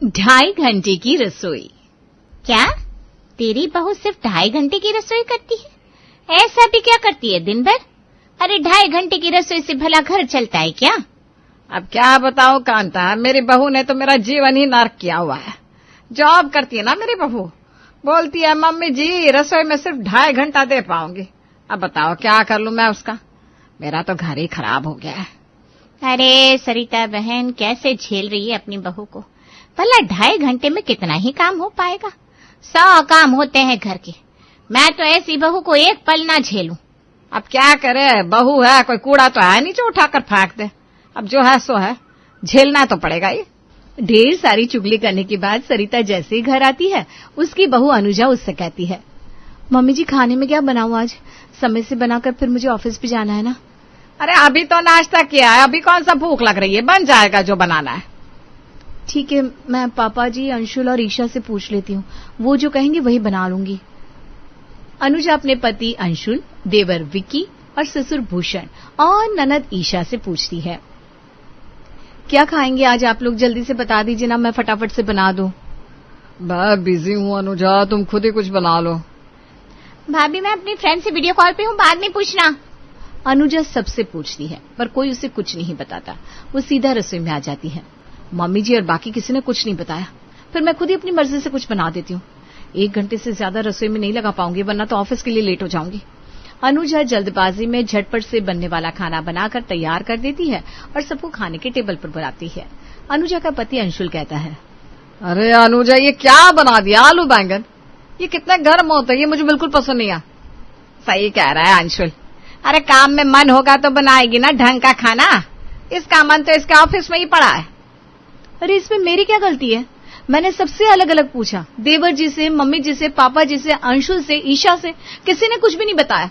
2.5 घंटे की रसोई। क्या तेरी बहू सिर्फ 2.5 घंटे की रसोई करती है? ऐसा भी क्या करती है दिन भर? अरे 2.5 घंटे की रसोई से भला घर चलता है क्या? अब क्या बताऊं कांता, मेरी बहू ने तो मेरा जीवन ही नर्क किया हुआ है। जॉब करती है ना मेरी बहू, बोलती है मम्मी जी रसोई में सिर्फ 2.5 घंटा दे पाऊंगी। अब बताओ क्या कर लूं मैं उसका, मेरा तो घर ही खराब हो गया है। अरे सरिता बहन कैसे झेल रही है अपनी बहू को? भला 2.5 घंटे में कितना ही काम हो पाएगा? 100 काम होते हैं घर के। मैं तो ऐसी बहू को एक पल ना झेलूं। अब क्या करे, बहू है, कोई कूड़ा तो है नहीं जो उठाकर फेंक दे। अब जो है सो है, झेलना तो पड़ेगा ही। ढेर सारी चुगली करने के बाद सरिता जैसे ही घर आती है, उसकी बहू अनुजा उससे कहती है, मम्मी जी खाने में क्या बनाऊं आज? समय से बनाकर फिर मुझे ऑफिस भी जाना है ना। अरे अभी तो नाश्ता किया है, अभी कौन सा भूख लग रही है, बन जाएगा जो बनाना है। ठीक है, मैं पापा जी, अंशुल और ईशा से पूछ लेती हूँ, वो जो कहेंगे वही बना लूंगी। अनुजा अपने पति अंशुल, देवर विक्की और ससुर भूषण और ननद ईशा से पूछती है, क्या खाएंगे आज आप लोग? जल्दी से बता दीजिए ना, मैं फटाफट से बना दूं। मैं बिजी हूँ अनुजा, तुम खुद ही कुछ बना लो। भाभी मैं अपनी फ्रेंड से वीडियो कॉल पे हूँ, बाद में पूछना। अनुजा सबसे पूछती है पर कोई उसे कुछ नहीं बताता। वो सीधा रसोई में आ जाती है। मम्मी जी और बाकी किसी ने कुछ नहीं बताया, फिर मैं खुद ही अपनी मर्जी से कुछ बना देती हूँ। 1 घंटे से ज्यादा रसोई में नहीं लगा पाऊंगी, वरना तो ऑफिस के लिए लेट हो जाऊंगी। अनुजा जल्दबाजी में झटपट से बनने वाला खाना बनाकर तैयार कर देती है और सबको खाने के टेबल पर बुलाती है। अनुजा का पति अंशुल कहता है, अरे अनुजा ये क्या बना दिया, आलू बैंगन? ये कितने गर्म होते हैं, ये मुझे बिल्कुल पसंद नहीं है। सही कह रहा है अंशुल, अरे काम में मन होगा तो बनाएगी ना ढंग का खाना। इसका मन तो इसके ऑफिस में ही पड़ा है। अरे इसमें मेरी क्या गलती है? मैंने सबसे अलग अलग पूछा, देवर जी से, मम्मी जी से, पापा जी से, अंशुल से, ईशा से, किसी ने कुछ भी नहीं बताया।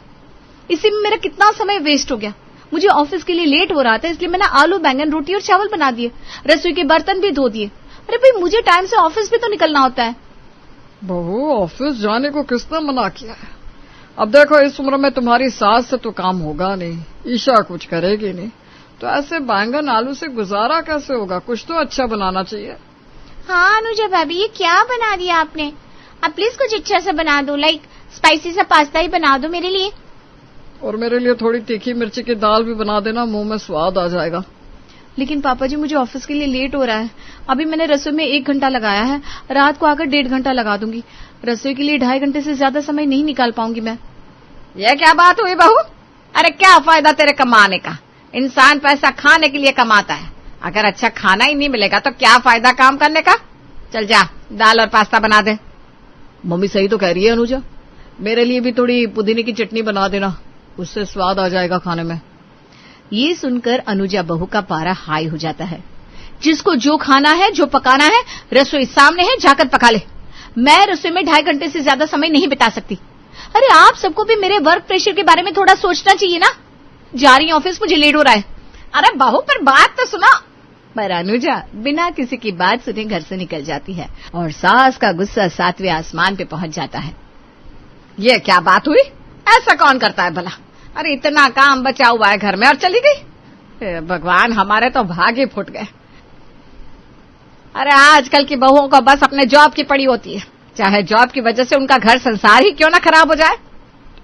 इसी में मेरा कितना समय वेस्ट हो गया। मुझे ऑफिस के लिए लेट हो रहा था, इसलिए मैंने आलू बैंगन रोटी और चावल बना दिए, रसोई के बर्तन भी धो दिए। अरे भाई मुझे टाइम से ऑफिस भी तो निकलना होता है। बहू ऑफिस जाने को किसने मना किया है? अब देखो इस उम्र में तुम्हारी सास से तो काम होगा नहीं, ईशा कुछ करेगी नहीं, तो ऐसे बैंगन आलू से गुजारा कैसे होगा? कुछ तो अच्छा बनाना चाहिए। हाँ अनुजा भाभी ये क्या बना दिया आपने? आप प्लीज कुछ अच्छा सा बना दो, लाइक स्पाइसी सा पास्ता ही बना दो मेरे लिए। और मेरे लिए थोड़ी तीखी मिर्ची की दाल भी बना देना, मुंह में स्वाद आ जाएगा। लेकिन पापा जी मुझे ऑफिस के लिए लेट हो रहा है। अभी मैंने रसोई में 1 घंटा लगाया है, रात को आकर 1.5 घंटा लगा दूंगी। रसोई के लिए 2.5 घंटे से ज्यादा समय नहीं निकाल पाऊंगी मैं। ये क्या बात हुई बहू? अरे क्या फायदा तेरे कमाने का? इंसान पैसा खाने के लिए कमाता है, अगर अच्छा खाना ही नहीं मिलेगा तो क्या फायदा काम करने का? चल जा दाल और पास्ता बना दे। मम्मी सही तो कह रही है अनुजा, मेरे लिए भी थोड़ी पुदीने की चटनी बना देना, उससे स्वाद आ जाएगा खाने में। ये सुनकर अनुजा बहू का पारा हाई हो जाता है। जिसको जो खाना है, जो पकाना है, रसोई सामने है, जाकर पका ले। मैं रसोई में 2.5 घंटे से ज्यादा समय नहीं बिता सकती। अरे आप सबको भी मेरे वर्क प्रेशर के बारे में थोड़ा सोचना चाहिए ना। जा रही ऑफिस, मुझे लेट हो रहा है। अरे बहू पर बात तो सुना। पर अनुजा बिना किसी की बात सुने घर से निकल जाती है और सास का गुस्सा 7वें आसमान पे पहुंच जाता है। ये क्या बात हुई? ऐसा कौन करता है भला? अरे इतना काम बचा हुआ है घर में और चली गई। भगवान हमारे तो भाग ही फूट गए। अरे आजकल की बहुओं को बस अपने जॉब की पड़ी होती है, चाहे जॉब की वजह से उनका घर संसार ही क्यों ना खराब हो जाए।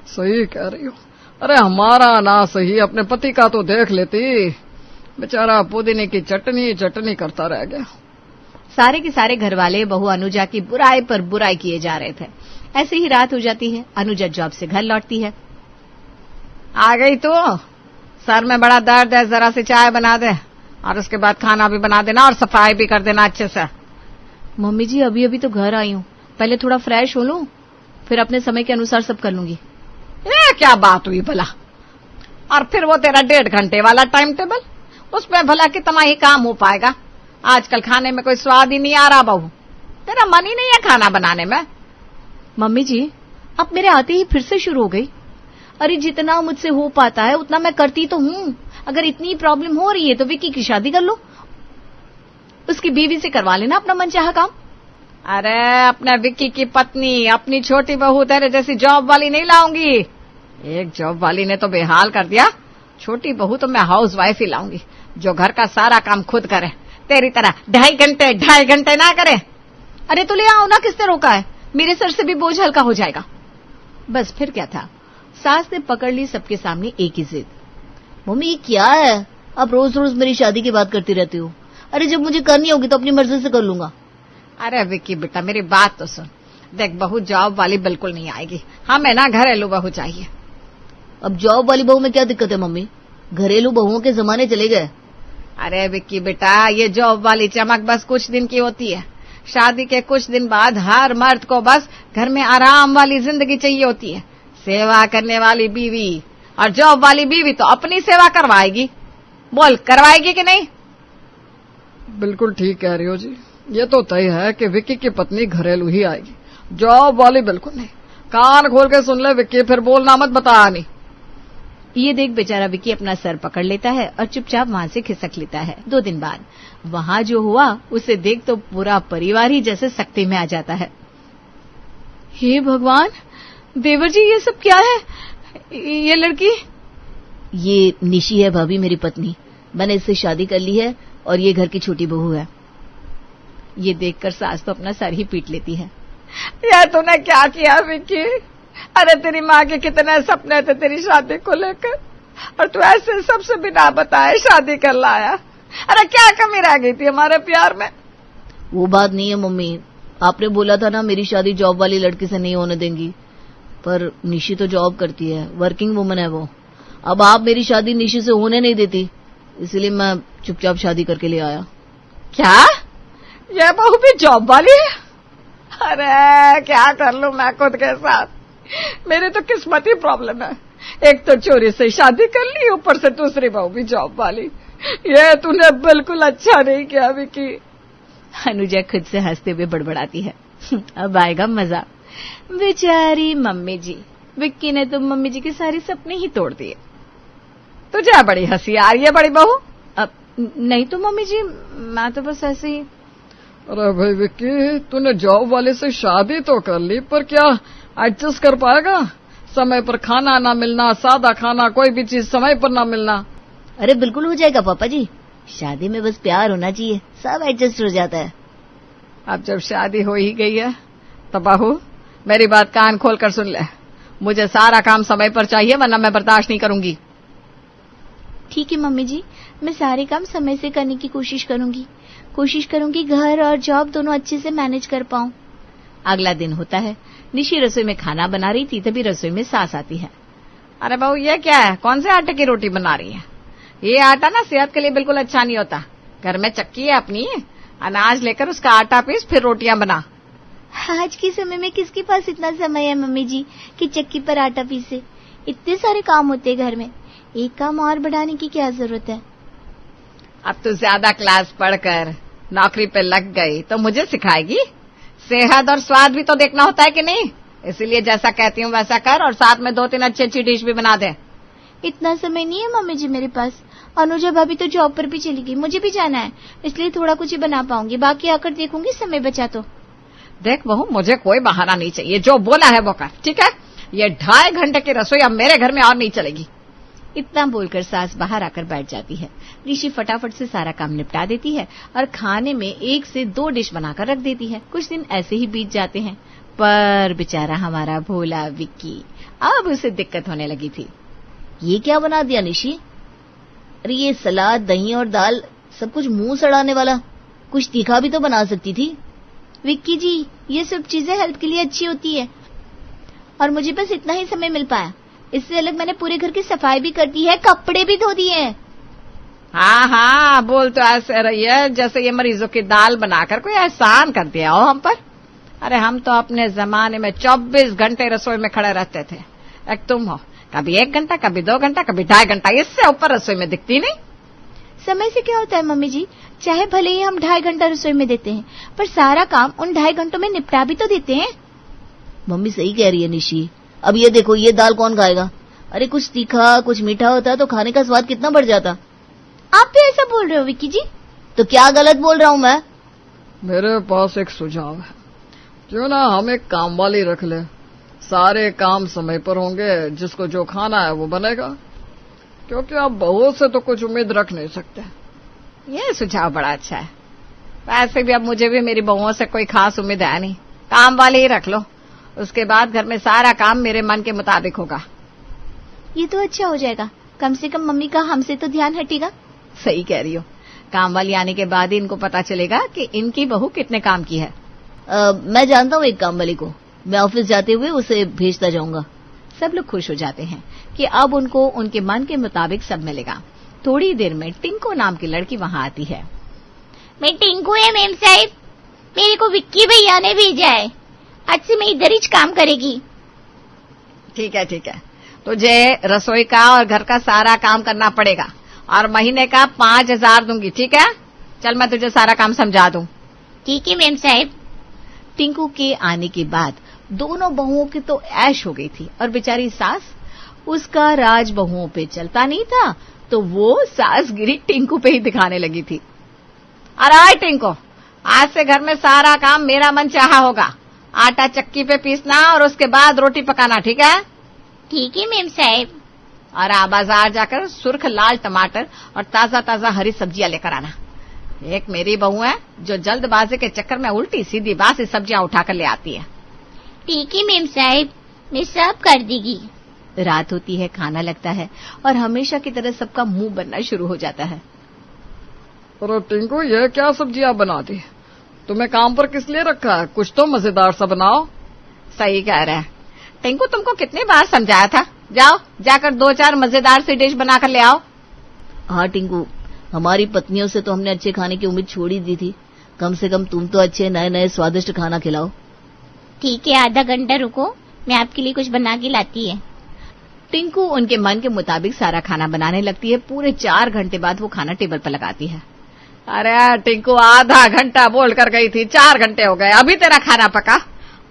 सही कह रही हो। अरे हमारा ना सही अपने पति का तो देख लेती, बेचारा पुदीने की चटनी चटनी करता रह गया। सारे के सारे घर वाले बहू अनुजा की बुराई पर बुराई किए जा रहे थे। ऐसे ही रात हो जाती है। अनुजा जॉब से घर लौटती है। आ गई तू? सर में बड़ा दर्द है, जरा सी चाय बना दे और उसके बाद खाना भी बना देना और सफाई भी कर देना अच्छे से। मम्मी जी अभी अभी तो घर आई हूँ, पहले थोड़ा फ्रेश हो लूं, फिर अपने समय के अनुसार सब कर लूंगी। ये क्या बात हुई भला? और फिर वो तेरा 1.5 घंटे वाला टाइम टेबल, उसमें भला कितना ही काम हो पाएगा? आजकल खाने में कोई स्वाद ही नहीं आ रहा बहू, तेरा मन ही नहीं है खाना बनाने में। मम्मी जी अब मेरे आते ही फिर से शुरू हो गई। अरे जितना मुझसे हो पाता है उतना मैं करती तो हूँ। अगर इतनी प्रॉब्लम हो रही है तो विक्की की शादी कर लो, उसकी बीवी से करवा लेना अपना मनचाहा काम। अरे अपने विक्की की पत्नी, अपनी छोटी बहू तेरे जैसी जॉब वाली नहीं लाऊंगी। एक जॉब वाली ने तो बेहाल कर दिया, छोटी बहू तो मैं हाउस वाइफ ही लाऊंगी जो घर का सारा काम खुद करे। तेरी तरह 2.5 घंटे ना करे। अरे तो ले आओ ना, किसने रोका है? मेरे सर से भी बोझ हल्का हो जाएगा। बस फिर क्या था, सास ने पकड़ ली सबके सामने एक ही जिद। मम्मी ये क्या है, आप रोज रोज मेरी शादी की बात करती रहती हो। अरे जब मुझे करनी होगी तो अपनी मर्जी से कर लूंगा। अरे विक्की बेटा मेरी बात तो सुन, देख बहू जॉब वाली बिल्कुल नहीं आएगी, हमें ना घरेलू बहू चाहिए। अब जॉब वाली बहू में क्या दिक्कत है मम्मी, घरेलू बहुओं के जमाने चले गए। अरे विक्की बेटा ये जॉब वाली चमक बस कुछ दिन की होती है, शादी के कुछ दिन बाद हर मर्द को बस घर में आराम वाली जिंदगी चाहिए होती है। सेवा करने वाली बीवी और जॉब वाली बीवी तो अपनी सेवा करवाएगी, बोल करवाएगी कि नहीं? बिल्कुल ठीक कह रही हो जी, ये तो तय है कि विक्की की पत्नी घरेलू ही आएगी, जॉब वाली बिल्कुल नहीं। कान खोल के सुन ले विक्की, फिर बोलना मत, बता नहीं। ये देख बेचारा विक्की अपना सर पकड़ लेता है और चुपचाप वहां से खिसक लेता है। 2 दिन बाद वहां जो हुआ उसे देख तो पूरा परिवार ही जैसे सख्ती में आ जाता है। हे भगवान, देवर जी ये सब क्या है? ये लड़की? ये निशी है भाभी, मेरी पत्नी। मैंने इससे शादी कर ली है और ये घर की छोटी बहू है। ये देखकर सास तो अपना सर ही पीट लेती है। यार तूने क्या किया विक्की? अरे तेरी माँ के कितने सपने थे तेरी शादी को लेकर, और तू ऐसे सबसे बिना बताए शादी कर लाया। अरे क्या कमी रह गई थी हमारे प्यार में? वो बात नहीं है मम्मी, आपने बोला था ना मेरी शादी जॉब वाली लड़की से नहीं होने देंगी, पर निशी तो जॉब करती है, वर्किंग वुमन है वो। अब आप मेरी शादी निशी से होने नहीं देती, इसलिए मैं चुपचाप शादी करके ले आया। क्या ये बहू भी जॉब वाली है? अरे क्या कर लूं मैं खुद के साथ, मेरी तो किस्मत ही प्रॉब्लम है। एक तो चोरी से शादी कर ली, ऊपर से दूसरी बहू भी जॉब वाली। ये तूने बिल्कुल अच्छा नहीं किया विक्की। अनुजा खुद से हंसते हुए बड़बड़ाती है। अब आएगा मजा। बेचारी मम्मी जी, विक्की ने तो मम्मी जी के सारे सपने ही तोड़ दिए। तुझे बड़ी हंसी आ रही है बड़ी बहू? अब नहीं तो मम्मी जी, मैं तो बस ऐसे ही। अरे भाई विक्की, तूने जॉब वाले से शादी तो कर ली, पर क्या एडजस्ट कर पाएगा? समय पर खाना ना मिलना, सादा खाना, कोई भी चीज समय पर ना मिलना। अरे बिल्कुल हो जाएगा पापा जी, शादी में बस प्यार होना चाहिए, सब एडजस्ट हो जाता है। अब जब शादी हो ही गई है तो बहू मेरी बात कान खोल कर सुन ले, मुझे सारा काम समय पर चाहिए, वरना मैं बर्दाश्त नहीं करूंगी। ठीक है मम्मी जी, मैं सारे काम समय से करने की कोशिश करूंगी घर और जॉब दोनों अच्छे से मैनेज कर पाऊं। अगला दिन होता है, निशी रसोई में खाना बना रही थी, तभी रसोई में सास आती है। अरे बहू ये क्या है, कौन से आटे की रोटी बना रही है? ये आटा ना सेहत के लिए बिल्कुल अच्छा नहीं होता। घर में चक्की है अपनी, अनाज लेकर उसका आटा पीस फिर रोटियां बना। आज के समय में किसके पास इतना समय है मम्मी जी कि चक्की पर आटा पीसे? इतने सारे काम होते हैं घर में, एक काम और बढ़ाने की क्या जरूरत है? अब तू ज्यादा क्लास पढ़कर नौकरी पे लग गई तो मुझे सिखाएगी? सेहत और स्वाद भी तो देखना होता है कि नहीं? इसीलिए जैसा कहती हूँ वैसा कर, और साथ में 2-3 अच्छी डिश भी बना दे। इतना समय नहीं है मम्मी जी मेरे पास। अनुजा भाभी तो जॉब पर भी चली गई, मुझे भी जाना है, इसलिए थोड़ा कुछ ही बना पाऊंगी, बाकी आकर देखूंगी समय बचा तो। देख बहू, मुझे कोई बहाना नहीं चाहिए, जो बोला है वो कर, ठीक है? ये 2.5 घंटे की रसोई अब मेरे घर में और नहीं चलेगी। इतना बोलकर सास बाहर आकर बैठ जाती है। ऋषि फटाफट से सारा काम निपटा देती है और खाने में 1 से 2 डिश बनाकर रख देती है। कुछ दिन ऐसे ही बीत जाते हैं, पर बेचारा हमारा भोला विक्की, अब उसे दिक्कत होने लगी थी। ये क्या बना दिया निशी? अरे ये सलाद, दही और दाल, सब कुछ मुंह सड़ाने वाला, कुछ तीखा भी तो बना सकती थी। विक्की जी, ये सब चीजें हेल्थ के लिए अच्छी होती है और मुझे बस इतना ही समय मिल पाया। इससे अलग मैंने पूरे घर की सफाई भी कर दी है, कपड़े भी धो दिए हैं। हाँ हाँ, बोल तो ऐसे रही है जैसे ये मरीजों की दाल बनाकर कोई एहसान कर दिया हो हम पर। अरे हम तो अपने जमाने में 24 घंटे रसोई में खड़े रहते थे। एक तुम हो, कभी 1 घंटा, कभी 2 घंटा, कभी 2.5 घंटा, इससे ऊपर रसोई में दिखती नहीं। समय से क्या होता है मम्मी जी, चाहे भले ही हम 2.5 घंटा रसोई में देते हैं, पर सारा काम उन 2.5 घंटों में निपटा भी तो देते हैं। मम्मी सही कह रही है निशी। अब ये देखो, ये दाल कौन खाएगा? अरे कुछ तीखा, कुछ मीठा होता तो खाने का स्वाद कितना बढ़ जाता। आप भी ऐसा बोल रहे हो विक्की जी? तो क्या गलत बोल रहा हूँ मैं? मेरे पास एक सुझाव है, क्यों ना हम एक काम वाली रख ले, सारे काम समय पर होंगे, जिसको जो खाना है वो बनेगा, क्योंकि आप बहू से तो कुछ उम्मीद रख नहीं सकते। ये सुझाव बड़ा अच्छा है, वैसे भी अब मुझे भी मेरी बहुओं से कोई खास उम्मीद है नहीं, काम वाले ही रख लो, उसके बाद घर में सारा काम मेरे मन के मुताबिक होगा। ये तो अच्छा हो जाएगा, कम से कम मम्मी का हमसे तो ध्यान हटेगा। सही कह रही हो, काम वाली आने के बाद ही इनको पता चलेगा कि इनकी बहू कितने काम की है। मैं जानता हूँ एक काम वाली को, मैं ऑफिस जाते हुए उसे भेजता जाऊंगा। सब लोग खुश हो जाते हैं कि अब उनको उनके मन के मुताबिक सब मिलेगा। थोड़ी देर में टिंकू नाम की लड़की वहां आती है। मैं टिंकू है मेम साहिब, मेरे को विक्की भैया ने भेजा है, आज से मैं इधर ही काम करेगी। ठीक है ठीक है, तुझे रसोई का और घर का सारा काम करना पड़ेगा और महीने का 5,000 दूंगी, ठीक है? चल मैं तुझे सारा काम समझा दूं। ठीक है मेम साहिब। टिंकू के आने के बाद दोनों बहुओं की तो ऐश हो गई थी और बेचारी सास, उसका राज बहुओं पे चलता नहीं था तो वो सासगिरी टिंकू पे ही दिखाने लगी थी। अरे टिंकू, आज से घर में सारा काम मेरा मन चाहा होगा, आटा चक्की पे पीसना और उसके बाद रोटी पकाना, ठीक है? ठीक है मेम साहिब। और बाजार जाकर सुर्ख लाल टमाटर और ताजा ताजा हरी सब्जियां लेकर आना। एक मेरी बहू है जो जल्दबाजी के चक्कर में उल्टी सीधी बासी सब्जियां उठाकर ले आती है। ठीक है मेम साहिब, मैं सब कर देगी। रात होती है, खाना लगता है और हमेशा की तरह सबका मुंह बनना शुरू हो जाता है। अरे टिंकू, ये क्या सब्जियां बना दी? तुम्हें काम पर किस लिए रखा है? कुछ तो मजेदार सा बनाओ। सही कह रहा है टिंकू, तुमको कितनी बार समझाया था, जाओ जाकर 2-4 मजेदार सी डिश बनाकर ले आओ। हाँ टिंकू, हमारी पत्नियों से तो हमने अच्छे खाने की उम्मीद छोड़ ही दी थी, कम से कम तुम तो अच्छे नए नए स्वादिष्ट खाना खिलाओ। ठीक है, आधा घंटा रुको, मैं आपके लिए कुछ बना के लाती है। टिंकू उनके मन के मुताबिक सारा खाना बनाने लगती है। पूरे 4 घंटे बाद वो खाना टेबल पर लगाती है। अरे टिंकू, आधा घंटा बोल कर गई थी, 4 घंटे हो गए, अभी तेरा खाना पका?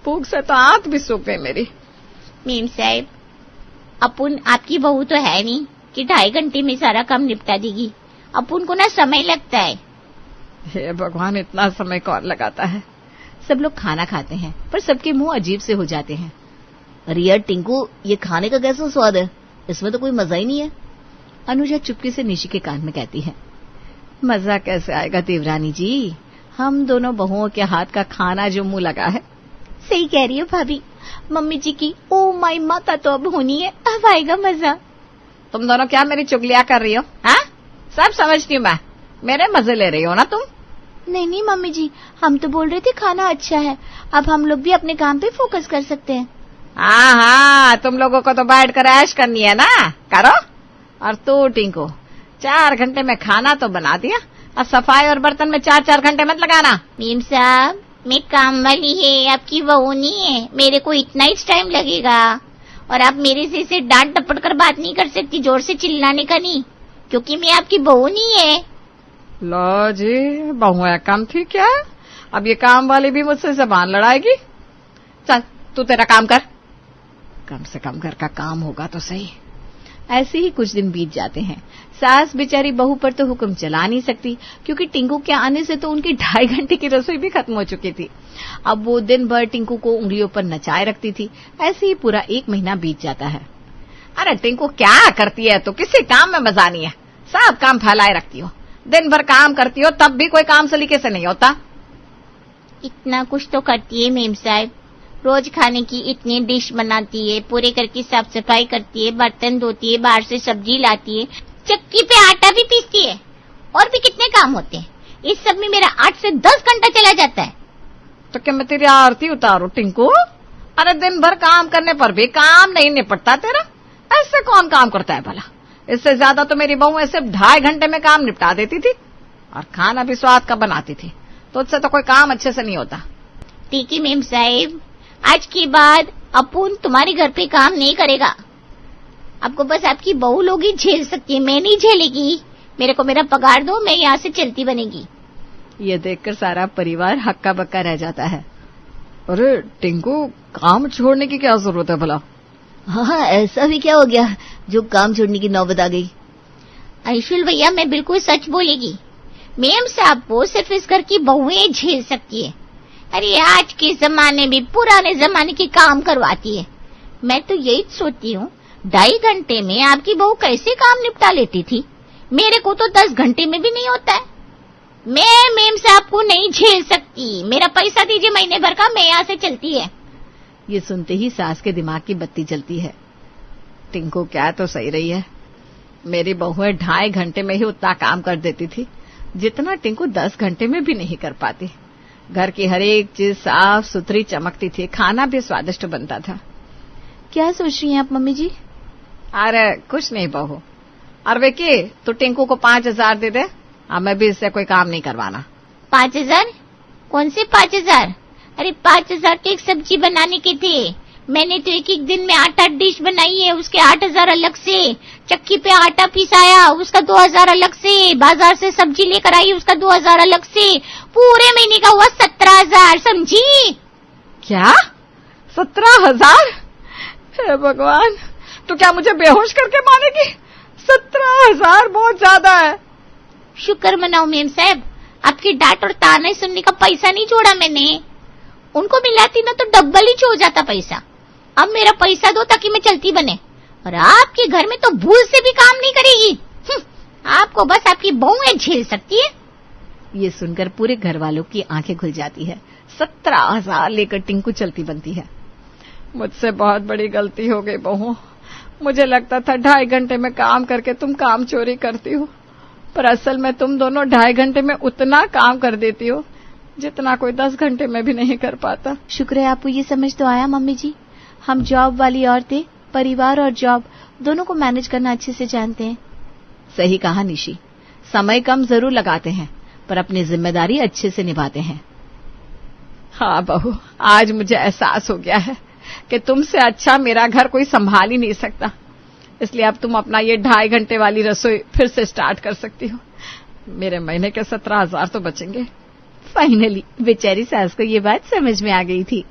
भूख से तो आंत भी सूख गई मेरी। मेम साहिब, अपुन आपकी बहू तो है नहीं कि 2.5 घंटे में सारा काम निपटा देगी, अपुन को ना समय लगता है। हे भगवान, इतना समय कौन लगाता है? सब लोग खाना खाते हैं पर सबके मुंह अजीब से हो जाते हैं। अरे यार टिंकू, ये खाने का कैसा स्वाद है, इसमें तो कोई मजा ही नहीं है। अनुजा चुपके से निशी के कान में कहती है। मजा कैसे आएगा देवरानी जी, हम दोनों बहुओं के हाथ का खाना जो मुंह लगा है। सही कह रही हो भाभी, मम्मी जी की ओ माई माता तो अब होनी है, अब आएगा मजा। तुम दोनों क्या मेरी चुगलियां कर रही हो? हाँ, सब समझती हूँ मैं, मेरे मजे ले रही हो ना तुम? नहीं नहीं मम्मी जी, हम तो बोल रहे थे खाना अच्छा है, अब हम लोग भी अपने काम पे फोकस कर सकते हैं। हाँ हाँ, तुम लोगों को तो बैठ कर ऐश करनी है ना, करो। और तू टिंकू, 4 घंटे में खाना तो बना दिया और सफाई और बर्तन में 4-4 घंटे मत लगाना। मीम साहब, मैं काम वाली है, आपकी बहू नहीं है, मेरे को इतना ही टाइम लगेगा। और आप मेरे से डांट टपट कर बात नहीं कर सकती, जोर से चिल्लाने का नहीं, क्योंकि मैं आपकी बहू नहीं है। लो जी, बहुएं कम थी क्या? अब ये काम वाली भी मुझसे जबान लड़ाएगी। चल तू तेरा काम कर, कम से कम घर का काम होगा तो सही। ऐसे ही कुछ दिन बीत जाते हैं। सास बेचारी बहू पर तो हुक्म चला नहीं सकती, क्योंकि टिंकू के आने से तो उनकी 2.5 घंटे की रसोई भी खत्म हो चुकी थी। अब वो दिन भर टिंकू को उंगलियों पर नचाए रखती थी। ऐसे ही पूरा 1 महीना बीत जाता है। अरे टिंकू, क्या करती है तो, किसी काम में मजा नहीं है, सब काम फैलाए रखती हो, दिन भर काम करती हो तब भी कोई काम सलीके से नहीं होता। इतना कुछ तो करती है मेम साहब, रोज खाने की इतनी डिश बनाती है, पूरे घर की साफ सफाई करती है, बर्तन धोती है, बाहर से सब्जी लाती है, चक्की पे आटा भी पीसती है, और भी कितने काम होते हैं। इस सब में मेरा 8 से 10 घंटा चला जाता है। तो क्या मैं तेरी आरती उतारू टिंकू? अरे दिन भर काम करने पर भी काम नहीं निपटता तेरा, ऐसे कौन काम करता है भला? इससे ज्यादा तो मेरी बहू ऐसे 2.5 घंटे में काम निपटा देती थी, और खाना भी स्वाद का बनाती थी, तो उससे तो कोई काम अच्छे से नहीं होता। ठीक है मेम साहिब, आज के बाद अपुन तुम्हारे घर पे काम नहीं करेगा, आपको बस आपकी बहू लोग ही झेल सकती है, मैं नहीं झेलेगी। मेरे को मेरा पगार दो, मैं यहाँ से चलती बनेगी। ये देखकर सारा परिवार हक्का बक्का रह जाता है। अरे टिंकू, काम छोड़ने की क्या जरूरत है भला? हाँ, ऐसा भी क्या हो गया जो काम छोड़ने की नौबत आ गई? आयुषुल भैया, मैं बिल्कुल सच बोलेगी, मेम साहब वो सिर्फ इस घर की बहुएं झेल सकती है। अरे आज के जमाने में पुराने जमाने के काम करवाती है। मैं तो यही सोचती हूँ, 2.5 घंटे में आपकी बहू कैसे काम निपटा लेती थी, मेरे को तो 10 घंटे में भी नहीं होता है। मैं मेम साहब को नहीं झेल सकती, मेरा पैसा दीजिए महीने भर का, मैं यहाँ से चलती है। ये सुनते ही सास के दिमाग की बत्ती जलती है। टिंकू क्या तो सही रही है, मेरी बहुएं 2.5 घंटे में ही उतना काम कर देती थी जितना टिंकू 10 घंटे में भी नहीं कर पाती। घर की हर एक चीज साफ सुथरी चमकती थी, खाना भी स्वादिष्ट बनता था। क्या सोच रही हैं आप मम्मी जी? अरे कुछ नहीं बहू। और विकी, तू टिंकू को 5,000 दे दे, मैं भी इससे कोई काम नहीं करवाना। 5,000? कौन से 5,000? अरे 5,000 तो एक सब्जी बनाने के थे। मैंने तो एक एक दिन में 8-8 डिश बनाई है, उसके 8,000 अलग से। चक्की पे आटा पिसाया, उसका 2,000 अलग से। बाजार से सब्जी लेकर आई, उसका 2,000 अलग से। पूरे महीने का हुआ 17,000, समझी? क्या 17,000? हे भगवान, तो क्या मुझे बेहोश करके मारेगी? 17,000 बहुत ज्यादा है। शुक्र मनाओ मेम साहब, आपकी डांट और ताने सुनने का पैसा नहीं छोड़ा मैंने। उनको मिलाती ना तो डबल ही हो जाता पैसा। अब मेरा पैसा दो ताकि मैं चलती बने। और आपके घर में तो भूल से भी काम नहीं करेगी। आपको बस आपकी बहुएं झेल सकती है। ये सुनकर पूरे घर वालों की आंखें खुल जाती है। 17,000 लेकर टिंकू चलती बनती है। मुझसे बहुत बड़ी गलती हो गई बहू। मुझे लगता था 2.5 घंटे में काम करके तुम काम चोरी करती हो, पर असल में तुम दोनों 2.5 घंटे में उतना काम कर देती हो जितना कोई 10 घंटे में भी नहीं कर पाता। शुक्र है आपको ये समझ तो आया मम्मी जी। हम जॉब वाली औरतें परिवार और जॉब दोनों को मैनेज करना अच्छे से जानते हैं। सही कहा निशी, समय कम जरूर लगाते हैं पर अपनी जिम्मेदारी अच्छे से निभाते हैं। हाँ बहू, आज मुझे एहसास हो गया है कि तुमसे अच्छा मेरा घर कोई संभाल ही नहीं सकता। इसलिए अब तुम अपना ये 2.5 घंटे वाली रसोई फिर से स्टार्ट कर सकती हो। मेरे महीने के 17,000 तो बचेंगे। फाइनली बेचारी सास को ये बात समझ में आ गई थी।